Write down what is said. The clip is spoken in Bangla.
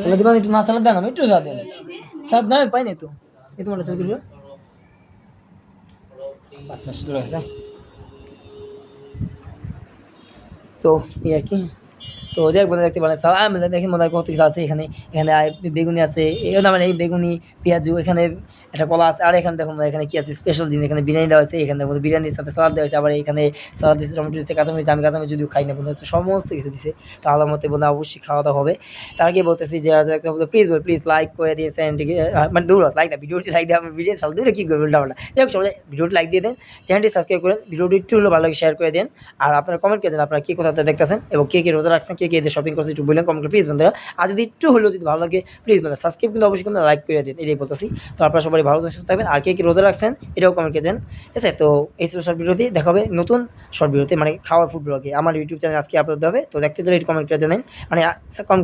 সালাদ দিবেন একটু, না সালাদ দেন, আমি একটু সালাদ দেন, সালাদ না আমি পাইনি তো, এই তোমার চৌধুরী আচ্ছা শুরু হয়েছে। তো এই আর কি, তো যাই হোক বন্ধু দেখতে পারেন সালাম দেখি মনে হয় কত কিছু আছে এখানে। এখানে বেগুনি আছে, এই না মানে এই বেগুনি, পেঁয়াজু, এখানে একটা কলা আছে, আর এখানে দেখুন এখানে কি আছে স্পেশাল জিনিস, এখানে বিরিয়ানি দেওয়া হয়েছে, এখানে দেখুন বিরিয়ানির সাথে সালাদ দেওয়া হয়েছে, আবার এখানে সালাদ দিচ্ছে, টমেটো দিচ্ছে, কাঁচামরিচ, আমি কাঁচামরিচ যদিও খাই না বন্ধু, তো সমস্ত কিছু দিছে। তো আল্লাহর মতে বন্ধু অবশ্যই খাওয়া দাওয়া হবে। তার আগে বলতেছি যে প্লিজ প্লিজ লাইক করে দিয়ে চ্যানেলটিকে, মানে দূর লাইক না, ভিডিওটি লাইক দিয়ে, ভিডিও সাল দূরে কী করবে উল্টা পাল্টা, যাই হোক সবাই ভিডিওটি লাইক দিয়ে দেন, চ্যানেলটি সাবস্ক্রাইব করেন, ভিডিওটি একটু হলেও ভালো লাগে শেয়ার করে দেন। আর আপনারা কমেন্ট করে দেন আপনারা কে কোথাতে দেখতেছেন এবং কে রোজা রাখছেন, কে ঈদের শপিং করছেন একটু বললেন কমেন্ট করে প্লিজ বন্ধুরা। আর যদি একটু হলেও যদি ভালো লাগে প্লিজ বন্ধুরা সাবস্ক্রাইব কিন্তু অবশ্যই কিন্তু লাইক করে দিন, এটাই বলতেছি। তো আপনারা সবাই ভালো সুস্থ থাকবেন, আর কে রোজা রাখছেন এটাও কমেন্ট করে দেন, ঠিক আছে? তো এই ছিল শর্ট ভিডিওতে, দেখা হবে নতুন শর্ট ভিডিওতে, মানে খাওয়ার ফুড ব্লগে আমার ইউটিউব চ্যানেল আজকে আপলোড হবে। তো দেখতে দিলে একটু কমেন্ট করে জানেন, মানে কম